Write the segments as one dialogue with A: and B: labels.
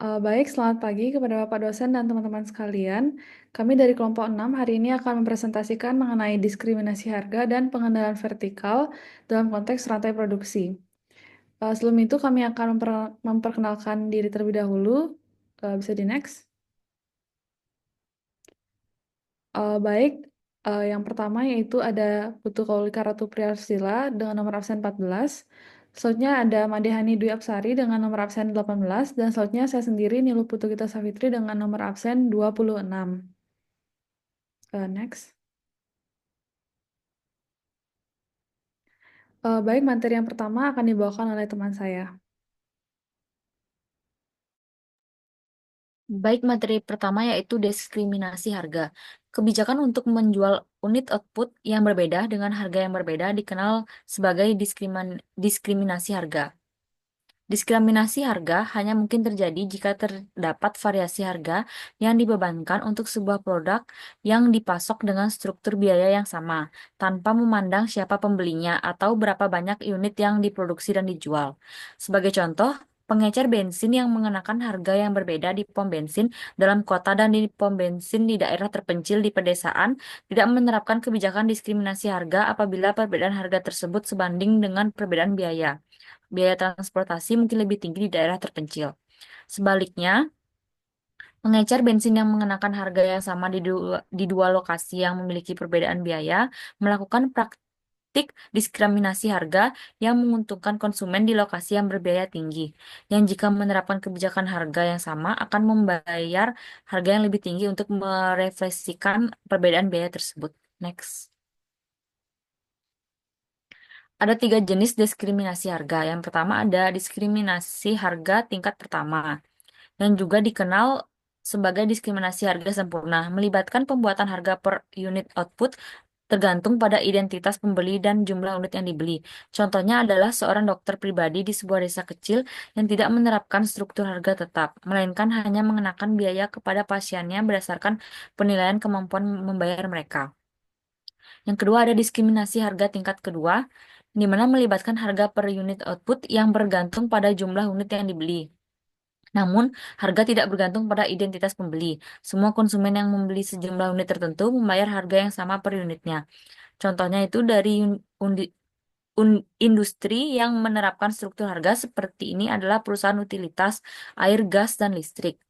A: Baik, selamat pagi kepada Bapak dosen dan teman-teman sekalian. Kami dari kelompok 6 hari ini akan mempresentasikan mengenai diskriminasi harga dan pengendalian vertikal dalam konteks rantai produksi. Sebelum itu kami akan memperkenalkan diri terlebih dahulu. Bisa di next. Baik, yang pertama yaitu ada Putu Kaulika Ratu Priyarsila dengan nomor absen 14. Selanjutnya ada Madehani Dwi Apsari dengan nomor absen 18. Dan selanjutnya saya sendiri Nilu Putu Gita Savitri dengan nomor absen 26. Next. Baik, materi yang pertama akan dibawakan oleh teman saya.
B: Baik, materi pertama yaitu diskriminasi harga. Kebijakan untuk menjual unit output yang berbeda dengan harga yang berbeda dikenal sebagai diskriminasi harga. Diskriminasi harga hanya mungkin terjadi jika terdapat variasi harga yang dibebankan untuk sebuah produk yang dipasok dengan struktur biaya yang sama, tanpa memandang siapa pembelinya atau berapa banyak unit yang diproduksi dan dijual. Sebagai contoh, pengecer bensin yang mengenakan harga yang berbeda di pom bensin dalam kota dan di pom bensin di daerah terpencil di pedesaan tidak menerapkan kebijakan diskriminasi harga apabila perbedaan harga tersebut sebanding dengan perbedaan biaya. Biaya transportasi mungkin lebih tinggi di daerah terpencil. Sebaliknya, pengecer bensin yang mengenakan harga yang sama di dua lokasi yang memiliki perbedaan biaya melakukan praktik diskriminasi harga yang menguntungkan konsumen di lokasi yang berbiaya tinggi, yang jika menerapkan kebijakan harga yang sama akan membayar harga yang lebih tinggi untuk merefleksikan perbedaan biaya tersebut. Next. Ada tiga jenis diskriminasi harga. Yang pertama ada diskriminasi harga tingkat pertama, yang juga dikenal sebagai diskriminasi harga sempurna, melibatkan pembuatan harga per unit output tergantung pada identitas pembeli dan jumlah unit yang dibeli. Contohnya adalah seorang dokter pribadi di sebuah desa kecil yang tidak menerapkan struktur harga tetap, melainkan hanya mengenakan biaya kepada pasiennya berdasarkan penilaian kemampuan membayar mereka. Yang kedua ada diskriminasi harga tingkat kedua, di mana melibatkan harga per unit output yang bergantung pada jumlah unit yang dibeli. Namun, harga tidak bergantung pada identitas pembeli. Semua konsumen yang membeli sejumlah unit tertentu membayar harga yang sama per unitnya. Contohnya itu dari industri yang menerapkan struktur harga seperti ini adalah perusahaan utilitas, air, gas, dan listrik.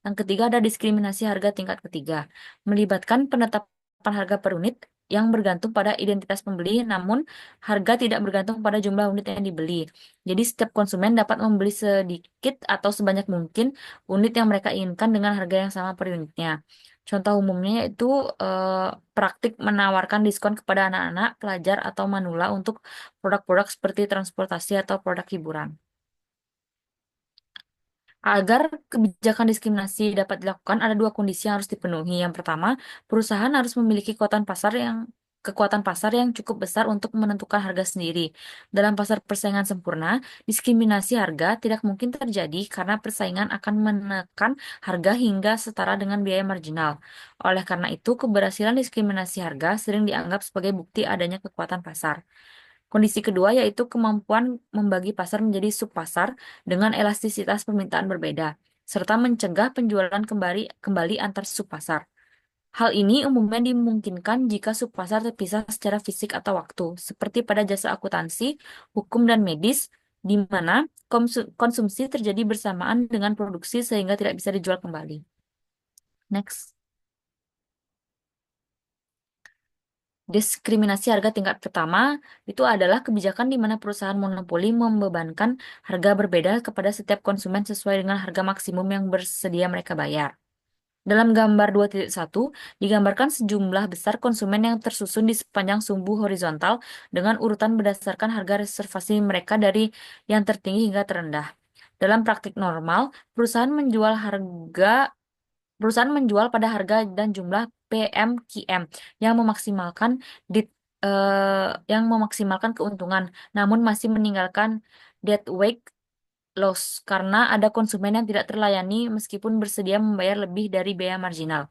B: Yang ketiga ada diskriminasi harga tingkat ketiga, melibatkan penetapan harga per unit yang bergantung pada identitas pembeli, namun harga tidak bergantung pada jumlah unit yang dibeli. Jadi setiap konsumen dapat membeli sedikit atau sebanyak mungkin unit yang mereka inginkan dengan harga yang sama per unitnya. Contoh umumnya yaitu eh, praktik menawarkan diskon kepada anak-anak, pelajar, atau manula untuk produk-produk seperti transportasi atau produk hiburan. Agar kebijakan diskriminasi dapat dilakukan, ada dua kondisi yang harus dipenuhi. Yang pertama, perusahaan harus memiliki kekuatan pasar yang cukup besar untuk menentukan harga sendiri. Dalam pasar persaingan sempurna, diskriminasi harga tidak mungkin terjadi karena persaingan akan menekan harga hingga setara dengan biaya marginal. Oleh karena itu, keberhasilan diskriminasi harga sering dianggap sebagai bukti adanya kekuatan pasar. Kondisi kedua yaitu kemampuan membagi pasar menjadi subpasar dengan elastisitas permintaan berbeda, serta mencegah penjualan kembali antar subpasar. Hal ini umumnya dimungkinkan jika subpasar terpisah secara fisik atau waktu, seperti pada jasa akuntansi, hukum, dan medis, di mana konsumsi terjadi bersamaan dengan produksi sehingga tidak bisa dijual kembali. Next. Diskriminasi harga tingkat pertama itu adalah kebijakan di mana perusahaan monopoli membebankan harga berbeda kepada setiap konsumen sesuai dengan harga maksimum yang bersedia mereka bayar. Dalam gambar 2.1, digambarkan sejumlah besar konsumen yang tersusun di sepanjang sumbu horizontal dengan urutan berdasarkan harga reservasi mereka dari yang tertinggi hingga terendah. Dalam praktik normal, perusahaan menjual pada harga dan jumlah PMQM yang memaksimalkan di- yang memaksimalkan keuntungan, namun masih meninggalkan deadweight loss karena ada konsumen yang tidak terlayani meskipun bersedia membayar lebih dari biaya marginal.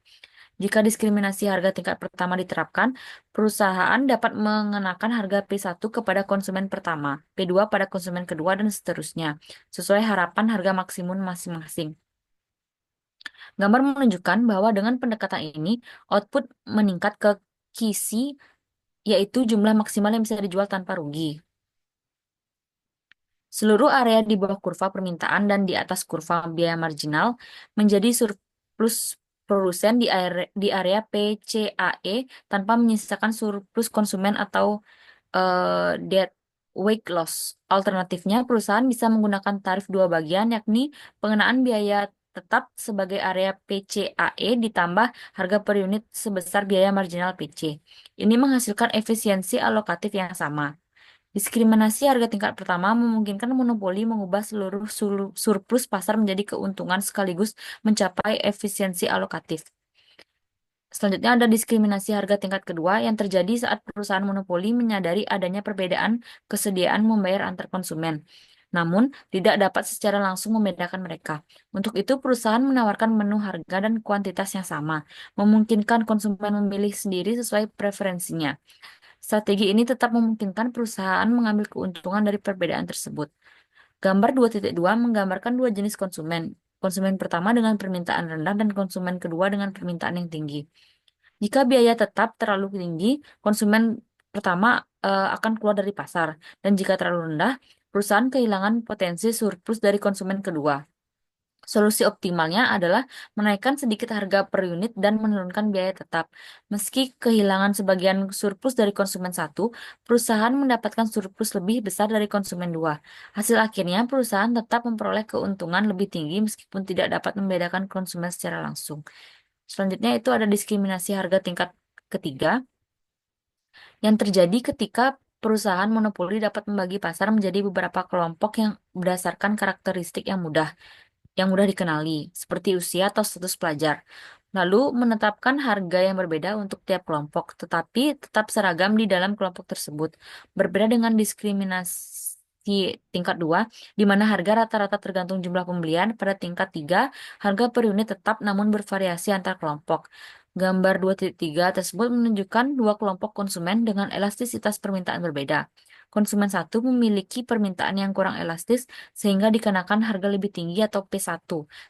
B: Jika diskriminasi harga tingkat pertama diterapkan, perusahaan dapat mengenakan harga P1 kepada konsumen pertama, P2 pada konsumen kedua, dan seterusnya, sesuai harapan harga maksimum masing-masing. Gambar menunjukkan bahwa dengan pendekatan ini, output meningkat ke KISI, yaitu jumlah maksimal yang bisa dijual tanpa rugi. Seluruh area di bawah kurva permintaan dan di atas kurva biaya marginal menjadi surplus produsen di area PCAE tanpa menyisakan surplus konsumen atau dead weight loss. Alternatifnya, perusahaan bisa menggunakan tarif dua bagian, yakni pengenaan biaya tetap sebagai area PCAE ditambah harga per unit sebesar biaya marginal PC. Ini menghasilkan efisiensi alokatif yang sama. Diskriminasi harga tingkat pertama memungkinkan monopoli mengubah seluruh surplus pasar menjadi keuntungan sekaligus mencapai efisiensi alokatif. Selanjutnya ada diskriminasi harga tingkat kedua yang terjadi saat perusahaan monopoli menyadari adanya perbedaan kesediaan membayar antar konsumen. Namun, tidak dapat secara langsung membedakan mereka. Untuk itu, perusahaan menawarkan menu harga dan kuantitas yang sama, memungkinkan konsumen memilih sendiri sesuai preferensinya. Strategi ini tetap memungkinkan perusahaan mengambil keuntungan dari perbedaan tersebut. Gambar 2.2 menggambarkan dua jenis konsumen. Konsumen pertama dengan permintaan rendah dan konsumen kedua dengan permintaan yang tinggi. Jika biaya tetap terlalu tinggi, konsumen pertama akan keluar dari pasar. Dan jika terlalu rendah, perusahaan kehilangan potensi surplus dari konsumen kedua. Solusi optimalnya adalah menaikkan sedikit harga per unit dan menurunkan biaya tetap. Meski kehilangan sebagian surplus dari konsumen satu, perusahaan mendapatkan surplus lebih besar dari konsumen dua. Hasil akhirnya, perusahaan tetap memperoleh keuntungan lebih tinggi meskipun tidak dapat membedakan konsumen secara langsung. Selanjutnya itu ada diskriminasi harga tingkat ketiga yang terjadi ketika perusahaan monopoli dapat membagi pasar menjadi beberapa kelompok yang berdasarkan karakteristik yang mudah dikenali, seperti usia atau status pelajar. Lalu menetapkan harga yang berbeda untuk tiap kelompok, tetapi tetap seragam di dalam kelompok tersebut. Berbeda dengan diskriminasi tingkat 2, di mana harga rata-rata tergantung jumlah pembelian, pada tingkat 3, harga per unit tetap namun bervariasi antar kelompok. Gambar 2.3 tersebut menunjukkan dua kelompok konsumen dengan elastisitas permintaan berbeda. Konsumen satu memiliki permintaan yang kurang elastis sehingga dikenakan harga lebih tinggi atau P1.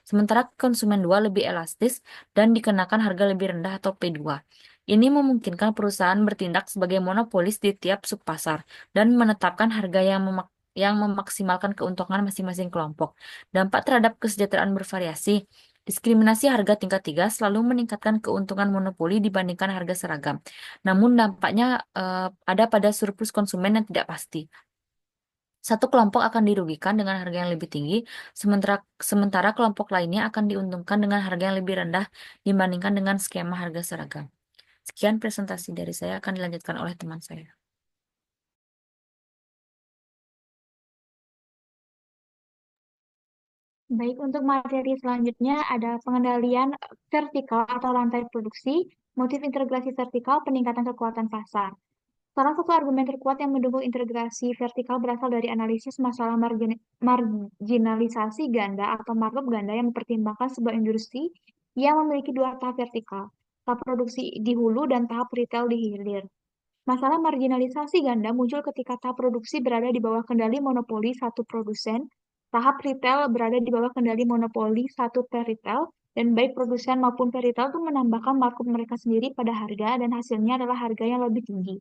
B: Sementara konsumen 2 lebih elastis dan dikenakan harga lebih rendah atau P2. Ini memungkinkan perusahaan bertindak sebagai monopolis di tiap subpasar dan menetapkan harga yang memaksimalkan keuntungan masing-masing kelompok. Dampak terhadap kesejahteraan bervariasi. Diskriminasi harga tingkat 3 selalu meningkatkan keuntungan monopoli dibandingkan harga seragam. Namun dampaknya ada pada surplus konsumen yang tidak pasti. Satu kelompok akan dirugikan dengan harga yang lebih tinggi, sementara sementara kelompok lainnya akan diuntungkan dengan harga yang lebih rendah dibandingkan dengan skema harga seragam. Sekian presentasi dari saya, akan dilanjutkan oleh teman saya.
C: Baik, untuk materi selanjutnya ada pengendalian vertikal atau rantai produksi, motif integrasi vertikal, peningkatan kekuatan pasar. Salah satu argumen terkuat yang mendukung integrasi vertikal berasal dari analisis masalah marginalisasi ganda atau markup ganda yang mempertimbangkan sebuah industri yang memiliki dua tahap vertikal, tahap produksi di hulu dan tahap retail di hilir. Masalah marginalisasi ganda muncul ketika tahap produksi berada di bawah kendali monopoli satu produsen, tahap retail berada di bawah kendali monopoli satu peritel, dan baik produsen maupun peritel itu menambahkan markup mereka sendiri pada harga dan hasilnya adalah harga yang lebih tinggi.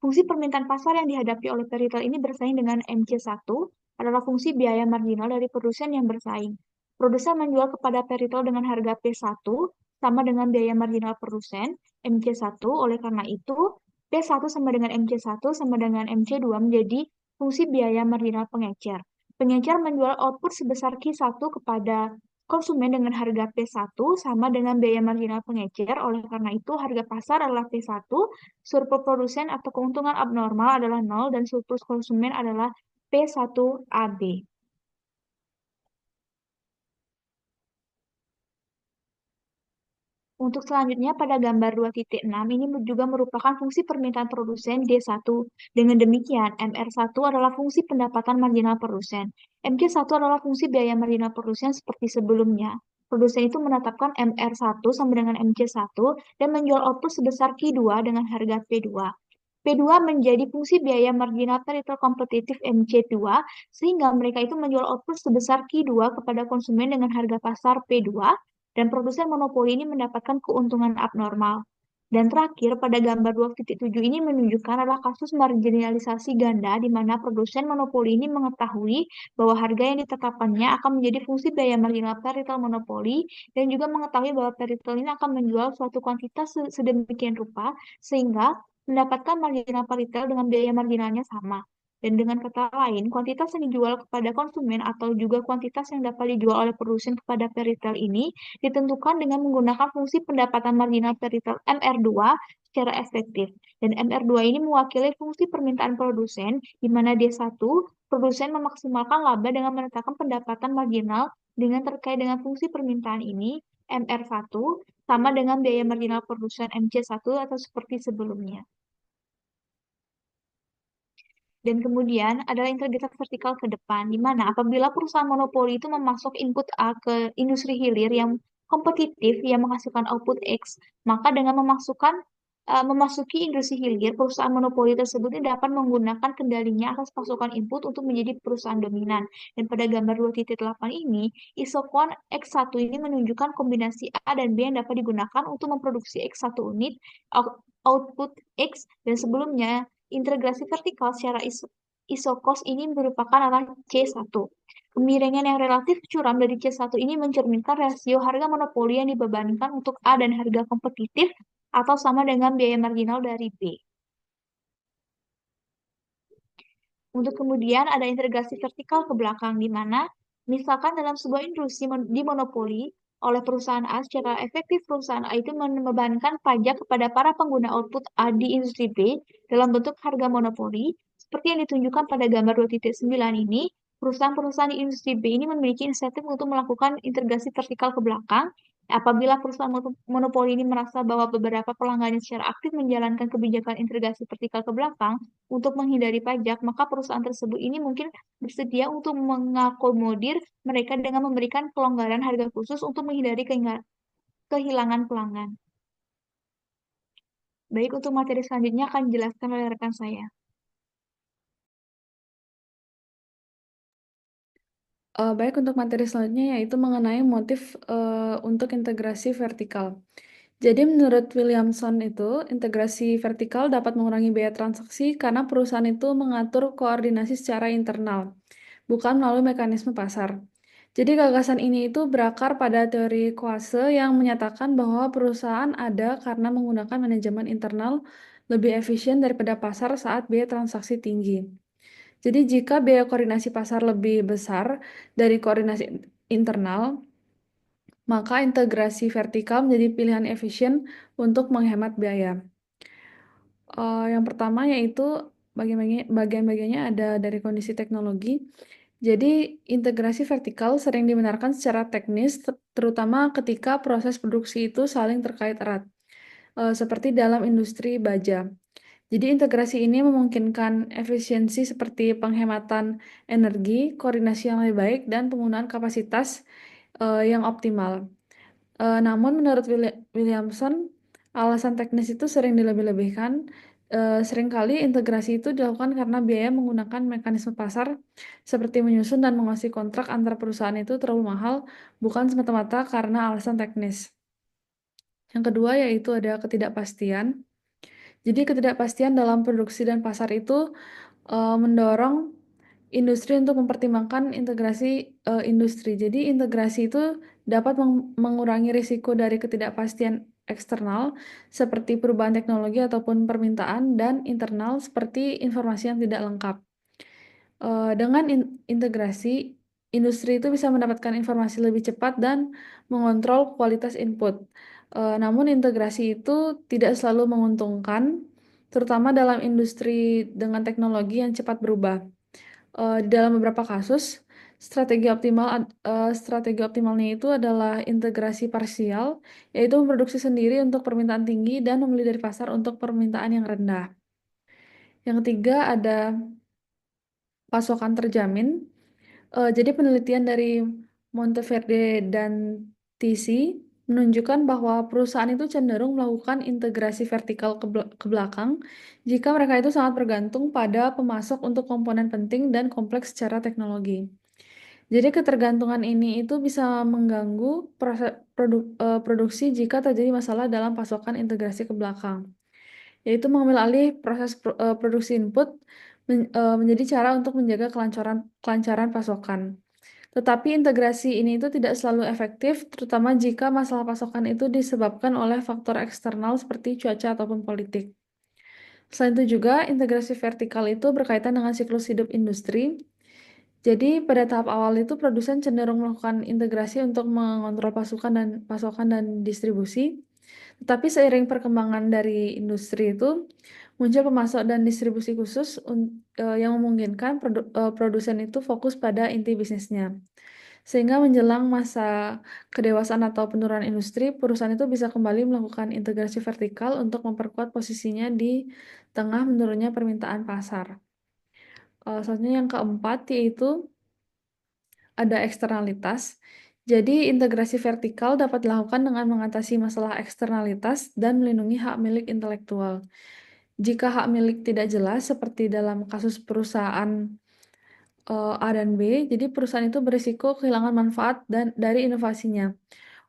C: Fungsi permintaan pasar yang dihadapi oleh peritel ini bersaing dengan MC1 adalah fungsi biaya marginal dari produsen yang bersaing. Produsen menjual kepada peritel dengan harga P1 sama dengan biaya marginal produsen MC1. Oleh karena itu, P1 sama dengan MC1 sama dengan MC2 menjadi fungsi biaya marginal pengecer. Pengecer menjual output sebesar Q1 kepada konsumen dengan harga P1 sama dengan biaya marginal pengecer. Oleh karena itu, harga pasar adalah P1, surplus produsen atau keuntungan abnormal adalah 0, dan surplus konsumen adalah P1AB. Untuk selanjutnya pada gambar 2.6 ini juga merupakan fungsi permintaan produsen D1. Dengan demikian, MR1 adalah fungsi pendapatan marginal produsen. MC1 adalah fungsi biaya marginal produsen seperti sebelumnya. Produsen itu menetapkan MR1 sama dengan MC1 dan menjual output sebesar Q2 dengan harga P2. P2 menjadi fungsi biaya marginal peritel kompetitif MC2 sehingga mereka itu menjual output sebesar Q2 kepada konsumen dengan harga pasar P2. dan produsen monopoli ini mendapatkan keuntungan abnormal. Dan terakhir, pada gambar 2.7 ini menunjukkan adalah kasus marginalisasi ganda di mana produsen monopoli ini mengetahui bahwa harga yang ditetapkannya akan menjadi fungsi biaya marginal per retail monopoli dan juga mengetahui bahwa per retail ini akan menjual suatu kuantitas sedemikian rupa sehingga mendapatkan marginal per retail dengan biaya marginalnya sama. Dan dengan kata lain, kuantitas yang dijual kepada konsumen atau juga kuantitas yang dapat dijual oleh produsen kepada per retail ini ditentukan dengan menggunakan fungsi pendapatan marginal per retail MR2 secara efektif. Dan MR2 ini mewakili fungsi permintaan produsen, di mana D1, produsen memaksimalkan laba dengan menetapkan pendapatan marginal dengan terkait dengan fungsi permintaan ini, MR1 sama dengan biaya marginal produsen MC1 atau seperti sebelumnya. Dan kemudian adalah integritas vertikal ke depan, di mana apabila perusahaan monopoli itu memasok input A ke industri hilir yang kompetitif yang menghasilkan output X, maka dengan memasuki industri hilir, perusahaan monopoli tersebut dapat menggunakan kendalinya atas pasokan input untuk menjadi perusahaan dominan. Dan pada gambar 2.8 ini, isokon X1 ini menunjukkan kombinasi A dan B yang dapat digunakan untuk memproduksi X1 unit output X, dan sebelumnya integrasi vertikal secara isokos ini merupakan adalah C1. Kemiringan yang relatif curam dari C1 ini mencerminkan rasio harga monopoli yang dibebankan untuk A dan harga kompetitif atau sama dengan biaya marginal dari B. Untuk kemudian ada integrasi vertikal ke belakang, di mana misalkan dalam sebuah industri dimonopoli oleh perusahaan A, secara efektif perusahaan A itu membebankan pajak kepada para pengguna output A di industri B dalam bentuk harga monopoli. Seperti yang ditunjukkan pada gambar 2.9 ini, perusahaan-perusahaan di industri B ini memiliki insentif untuk melakukan integrasi vertikal ke belakang. Apabila perusahaan monopoli ini merasa bahwa beberapa pelanggannya secara aktif menjalankan kebijakan integrasi vertikal ke belakang, untuk menghindari pajak, maka perusahaan tersebut ini mungkin bersedia untuk mengakomodir mereka dengan memberikan pelonggaran harga khusus untuk menghindari kehilangan pelanggan. Baik, untuk materi selanjutnya akan dijelaskan oleh rekan saya.
A: Baik, untuk materi selanjutnya yaitu mengenai motif untuk integrasi vertikal. Jadi menurut Williamson itu, integrasi vertikal dapat mengurangi biaya transaksi karena perusahaan itu mengatur koordinasi secara internal, bukan melalui mekanisme pasar. Jadi gagasan ini itu berakar pada teori Coase yang menyatakan bahwa perusahaan ada karena menggunakan manajemen internal lebih efisien daripada pasar saat biaya transaksi tinggi. Jadi jika biaya koordinasi pasar lebih besar dari koordinasi internal, maka integrasi vertikal menjadi pilihan efisien untuk menghemat biaya. Yang pertama yaitu bagian-bagiannya ada dari kondisi teknologi. Jadi integrasi vertikal sering dibenarkan secara teknis, terutama ketika proses produksi itu saling terkait erat, seperti dalam industri baja. Jadi integrasi ini memungkinkan efisiensi seperti penghematan energi, koordinasi yang lebih baik, dan penggunaan kapasitas yang optimal. Namun menurut Williamson, alasan teknis itu sering dilebih-lebihkan. Seringkali integrasi itu dilakukan karena biaya menggunakan mekanisme pasar seperti menyusun dan menguasai kontrak antar perusahaan itu terlalu mahal, bukan semata-mata karena alasan teknis. Yang kedua yaitu ada ketidakpastian. Jadi ketidakpastian dalam produksi dan pasar itu mendorong industri untuk mempertimbangkan integrasi industri. Jadi integrasi itu dapat mengurangi risiko dari ketidakpastian eksternal seperti perubahan teknologi ataupun permintaan, dan internal seperti informasi yang tidak lengkap. Dengan integrasi, industri itu bisa mendapatkan informasi lebih cepat dan mengontrol kualitas input. Namun integrasi itu tidak selalu menguntungkan, terutama dalam industri dengan teknologi yang cepat berubah. Di dalam beberapa kasus, strategi optimalnya itu adalah integrasi parsial, yaitu memproduksi sendiri untuk permintaan tinggi dan membeli dari pasar untuk permintaan yang rendah. Yang ketiga ada pasokan terjamin. Jadi penelitian dari Monteverde dan TC menunjukkan bahwa perusahaan itu cenderung melakukan integrasi vertikal ke belakang jika mereka itu sangat bergantung pada pemasok untuk komponen penting dan kompleks secara teknologi. Jadi ketergantungan ini itu bisa mengganggu proses produksi jika terjadi masalah dalam pasokan integrasi ke belakang, yaitu mengambil alih proses produksi input menjadi cara untuk menjaga kelancaran pasokan. Tetapi integrasi ini itu tidak selalu efektif, terutama jika masalah pasokan itu disebabkan oleh faktor eksternal seperti cuaca ataupun politik. Selain itu juga, integrasi vertikal itu berkaitan dengan siklus hidup industri. Jadi, pada tahap awal itu produsen cenderung melakukan integrasi untuk mengontrol pasokan dan distribusi. Tetapi seiring perkembangan dari industri itu, muncul pemasok dan distribusi khusus yang memungkinkan produsen itu fokus pada inti bisnisnya. Sehingga menjelang masa kedewasaan atau penurunan industri, perusahaan itu bisa kembali melakukan integrasi vertikal untuk memperkuat posisinya di tengah menurunnya permintaan pasar. Selanjutnya yang keempat yaitu ada eksternalitas. Jadi integrasi vertikal dapat dilakukan dengan mengatasi masalah eksternalitas dan melindungi hak milik intelektual. Jika hak milik tidak jelas, seperti dalam kasus perusahaan A dan B, jadi perusahaan itu berisiko kehilangan manfaat dari inovasinya.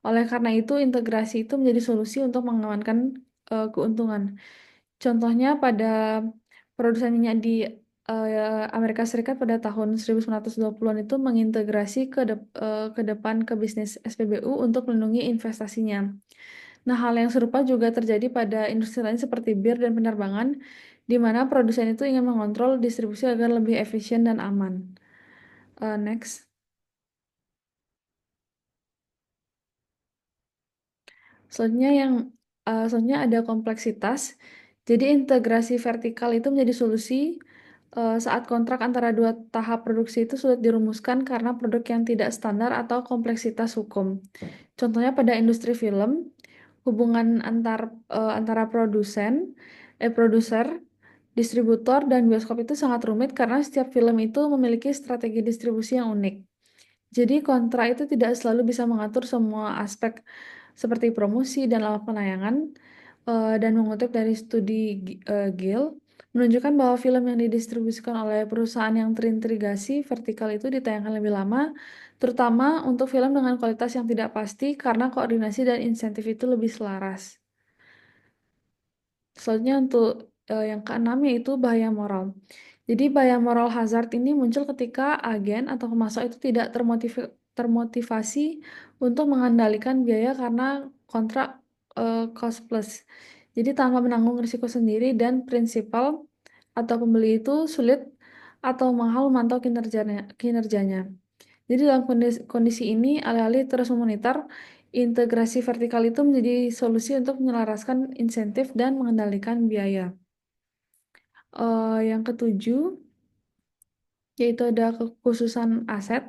A: Oleh karena itu, integrasi itu menjadi solusi untuk mengamankan keuntungan. Contohnya pada produsen minyak di Amerika Serikat pada tahun 1920-an itu mengintegrasi ke depan ke bisnis SPBU untuk melindungi investasinya. Nah, hal yang serupa juga terjadi pada industri lain seperti bir dan penerbangan, di mana produsen itu ingin mengontrol distribusi agar lebih efisien dan aman. Next. Selanjutnya ada kompleksitas. Jadi integrasi vertikal itu menjadi solusi saat kontrak antara dua tahap produksi itu sulit dirumuskan karena produk yang tidak standar atau kompleksitas hukum. Contohnya pada industri film, hubungan antara produser, distributor, dan bioskop itu sangat rumit karena setiap film itu memiliki strategi distribusi yang unik. Jadi kontrak itu tidak selalu bisa mengatur semua aspek seperti promosi dan lama penayangan, dan mengutip dari studi Gill menunjukkan bahwa film yang didistribusikan oleh perusahaan yang terintegrasi vertikal itu ditayangkan lebih lama, terutama untuk film dengan kualitas yang tidak pasti karena koordinasi dan insentif itu lebih selaras. Selanjutnya untuk yang keenam yaitu bahaya moral. Jadi bahaya moral hazard ini muncul ketika agen atau pemasok itu tidak termotivasi untuk mengendalikan biaya karena kontrak cost plus. Jadi tanpa menanggung risiko sendiri dan prinsipal atau pembeli itu sulit atau mahal memantau kinerjanya. Jadi dalam kondisi ini, alih-alih terus memonitor, integrasi vertikal itu menjadi solusi untuk menyelaraskan insentif dan mengendalikan biaya. Yang ketujuh, yaitu ada kekhususan aset.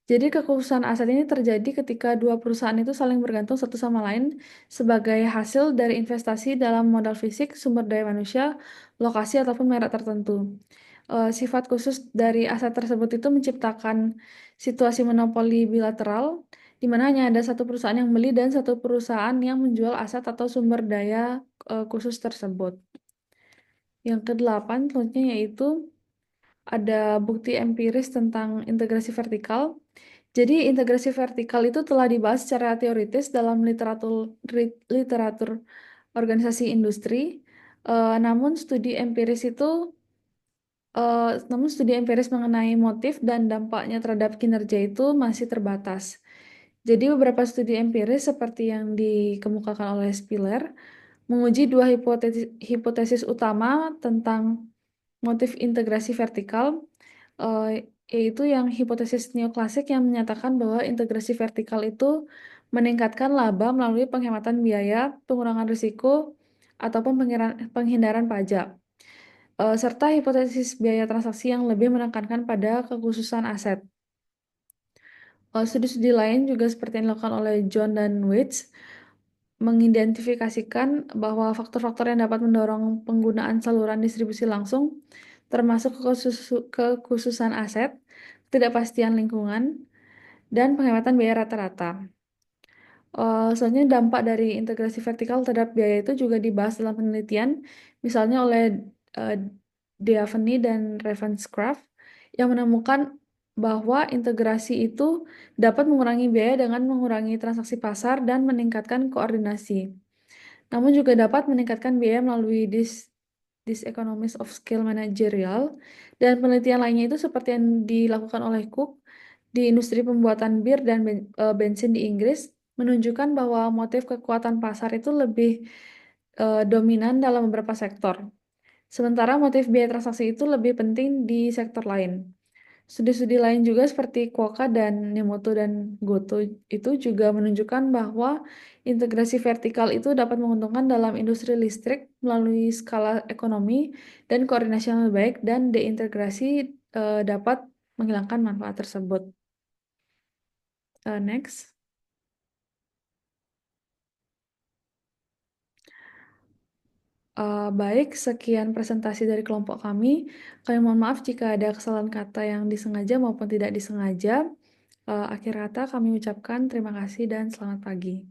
A: Jadi kekhususan aset ini terjadi ketika dua perusahaan itu saling bergantung satu sama lain sebagai hasil dari investasi dalam modal fisik, sumber daya manusia, lokasi, ataupun merek tertentu. Sifat khusus dari aset tersebut itu menciptakan situasi monopoli bilateral, di mana hanya ada satu perusahaan yang beli dan satu perusahaan yang menjual aset atau sumber daya khusus tersebut. Yang kedelapan, selanjutnya yaitu ada bukti empiris tentang integrasi vertikal. Jadi integrasi vertikal itu telah dibahas secara teoritis dalam literatur organisasi industri. Namun studi empiris mengenai motif dan dampaknya terhadap kinerja itu masih terbatas. Jadi beberapa studi empiris seperti yang dikemukakan oleh Spiller menguji dua hipotesis utama tentang motif integrasi vertikal, yaitu yang hipotesis neoklasik yang menyatakan bahwa integrasi vertikal itu meningkatkan laba melalui penghematan biaya, pengurangan risiko, ataupun penghindaran pajak, serta hipotesis biaya transaksi yang lebih menekankan pada kekhususan aset. Studi-studi lain juga seperti yang dilakukan oleh John dan Waits mengidentifikasikan bahwa faktor-faktor yang dapat mendorong penggunaan saluran distribusi langsung, termasuk kekhususan aset, ketidakpastian lingkungan, dan penghematan biaya rata-rata. Selanjutnya dampak dari integrasi vertikal terhadap biaya itu juga dibahas dalam penelitian, misalnya oleh uh, Deaveny dan Ravenscraft, yang menemukan bahwa integrasi itu dapat mengurangi biaya dengan mengurangi transaksi pasar dan meningkatkan koordinasi. Namun juga dapat meningkatkan biaya melalui diseconomies of scale managerial dan penelitian lainnya itu seperti yang dilakukan oleh Cook di industri pembuatan bir dan bensin di Inggris menunjukkan bahwa motif kekuatan pasar itu lebih dominan dalam beberapa sektor. Sementara motif biaya transaksi itu lebih penting di sektor lain. Studi-studi lain juga seperti Quokka dan Nemoto dan Goto itu juga menunjukkan bahwa integrasi vertikal itu dapat menguntungkan dalam industri listrik melalui skala ekonomi dan koordinasi yang lebih baik dan deintegrasi dapat menghilangkan manfaat tersebut. Next. Baik, sekian presentasi dari kelompok kami. Kami mohon maaf jika ada kesalahan kata yang disengaja maupun tidak disengaja. Akhir kata kami ucapkan terima kasih dan selamat pagi.